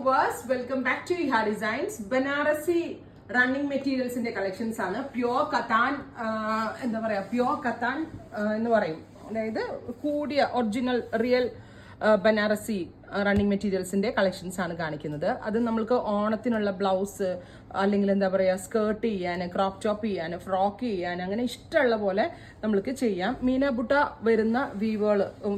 viewers, welcome back to Iha Designs. Banarasi running materials in the collections ആണ് pure katan എന്താ പറയാ pure katan എന്ന് പറയും. അതായത് കൂടിയ ഒറിജിനൽ റിയൽ ബനാറസി റണ്ണിങ് മെറ്റീരിയൽസിന്റെ കളക്ഷൻസ് ആണ് കാണിക്കുന്നത്. അത് നമ്മൾക്ക് ഓണത്തിനുള്ള ബ്ലൗസ് അല്ലെങ്കിൽ എന്താ പറയുക സ്കേർട്ട് ചെയ്യാൻ, ക്രോപ്പ് ടോപ്പ് ചെയ്യാൻ, ഫ്രോക്ക് ചെയ്യാൻ, അങ്ങനെ ഇഷ്ടമുള്ള പോലെ നമ്മൾക്ക് ചെയ്യാം. മീനാബുട്ട വരുന്ന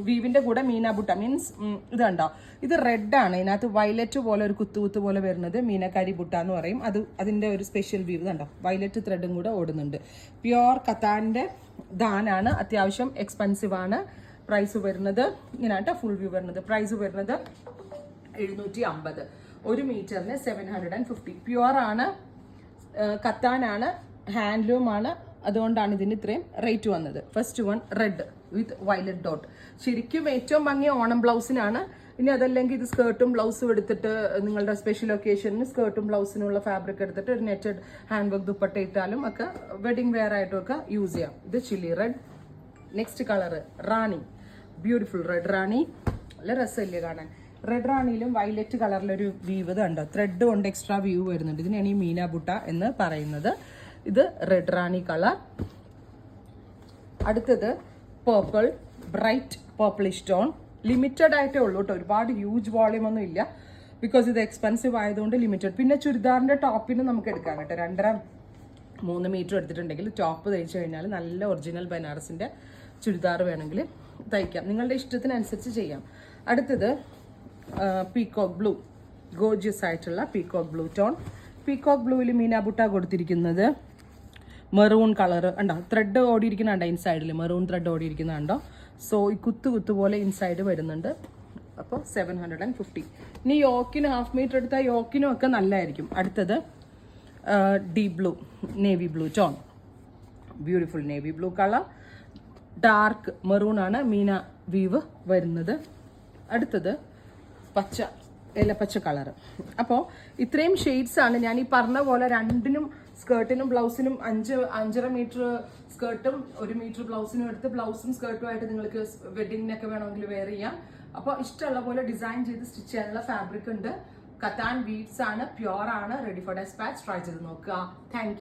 വീവിന്റെ കൂടെ മീനാബുട്ട മീൻസ് ഇത് കണ്ടോ, ഇത് റെഡ് ആണ്, ഇതിനകത്ത് വയലറ്റ് പോലെ ഒരു കുത്തുകുത്ത് പോലെ വരുന്നത് മീനക്കാരി ബുട്ട എന്ന് പറയും. അതിന്റെ ഒരു സ്പെഷ്യൽ വീവ് കണ്ടോ, വയലറ്റ് ത്രെഡും കൂടെ ഓടുന്നുണ്ട്. പ്യോർ കത്താന്റെ ദാനാണ്, അത്യാവശ്യം എക്സ്പെൻസീവ് ആണ്. പ്രൈസ് വരുന്നത് ഇങ്ങനെയാട്ടോ, ഫുൾ വ്യൂ വരുന്നത്. പ്രൈസ് വരുന്നത് 750, 1 മീറ്ററിന് 750. പ്യുവർ ആണ്, കത്താനാണ്, ഹാൻഡ്ലൂം ആണ്, അതുകൊണ്ടാണ് ഇതിന് ഇത്രയും റേറ്റ് വന്നത്. First one read with violet dot. ശരിക്കും ഏറ്റവും ഭംഗി ഓണം ബ്ലൗസിനാണ്. ഇനി അതല്ലെങ്കിൽ ഇത് സ്കേർട്ടും ബ്ലൗസും എടുത്തിട്ട് നിങ്ങളുടെ സ്പെഷ്യൽ ഒക്കേഷനിൽ സ്കേർട്ടും ബ്ലൗസിനുള്ള ഫാബ്രിക് എടുത്തിട്ട് ഒരു നെറ്റഡ് ഹാൻഡ് വർക്ക് ദുപ്പട്ട ഇട്ടാലും ഒക്കെ വെഡിങ് വെയർ ആയിട്ടും ഒക്കെ യൂസ് ചെയ്യാം. ഇത് ചില്ലി റെഡ്. നെക്സ്റ്റ് കളർ റാണി, ബ്യൂട്ടിഫുൾ റെഡ് റാണി. നല്ല രസമില്ലേ കാണാൻ. റെഡ് റാണിയിലും വയലറ്റ് കളറിലൊരു വീവ് കണ്ടോ, ത്രെഡ് കൊണ്ട് എക്സ്ട്രാ വ്യൂ വരുന്നുണ്ട്. ഇതിനാണ് ഈ മീനാബുട്ട എന്ന് പറയുന്നത്. ഇത് റെഡ് റാണി കളർ. അടുത്തത് purple, bright purplish tone. Limited ആയിട്ടേ ഉള്ളൂ കേട്ടോ, ഒരുപാട് ഹ്യൂജ് വോളിയം ഒന്നും ഇല്ല, ബിക്കോസ് ഇത് എക്സ്പെൻസീവ് ആയതുകൊണ്ട് ലിമിറ്റഡ്. പിന്നെ ചുരിദാറിന്റെ ടോപ്പിന് നമുക്ക് എടുക്കാം കേട്ടോ. 2.5-3 മീറ്റർ എടുത്തിട്ടുണ്ടെങ്കിൽ ടോപ്പ് തയ്ച്ചു കഴിഞ്ഞാൽ നല്ല ഒറിജിനൽ ബനാറസിന്റെ ചുരിദാർ വേണമെങ്കിൽ തയ്ക്കാം, നിങ്ങളുടെ ഇഷ്ടത്തിനനുസരിച്ച് ചെയ്യാം. അടുത്തത് പീകോക്ക് ബ്ലൂ, ഗോർജിയസ് ആയിട്ടുള്ള പീകോക്ക് ബ്ലൂ ടോൺ. പീകോക്ക് ബ്ലൂവിൽ മീനാബുട്ട കൊടുത്തിരിക്കുന്നത് മെറൂൺ കളർ ഉണ്ടോ, ത്രെഡ് ഓടിയിരിക്കുന്നുണ്ടോ ഇൻസൈഡിൽ, മെറൂൺ ത്രെഡ് ഓടിയിരിക്കുന്നുണ്ടോ. സോ ഈ കുത്തു പോലെ ഇൻസൈഡ് വരുന്നുണ്ട്. അപ്പോൾ 750. ഇനി യോക്കിന് 1/2 മീറ്റർ എടുത്താൽ യോക്കിനും ഒക്കെ നല്ലതായിരിക്കും. അടുത്തത് deep blue, navy blue tone, beautiful navy blue colour. Dark maroon ആണ് മീന വീവ് വരുന്നത്. അടുത്തത് പച്ച, ഇലപ്പച്ച കളർ. അപ്പോൾ ഇത്രയും ഷെയ്ഡ്സ് ആണ്. ഞാൻ ഈ പറഞ്ഞ പോലെ രണ്ടിനും സ്കേർട്ടിനും ബ്ലൗസിനും 5.5 മീറ്റർ സ്കേർട്ടും 1 മീറ്റർ ബ്ലൗസിനും എടുത്ത് ബ്ലൗസും സ്കേർട്ടും ആയിട്ട് നിങ്ങൾക്ക് വെഡിങ്ങിനൊക്കെ വേണമെങ്കിൽ വെയർ ചെയ്യാം. അപ്പോൾ ഇഷ്ടമുള്ള പോലെ ഡിസൈൻ ചെയ്ത് സ്റ്റിച്ച് ചെയ്യാനുള്ള ഫാബ്രിക് ഉണ്ട്. കത്താൻ വീഡ്സ് ആണ്, പ്യോർ ആണ്, റെഡി ഫോർ ഡെസ്പാച്ച്. ട്രൈ ചെയ്ത് നോക്കുക. Thank you.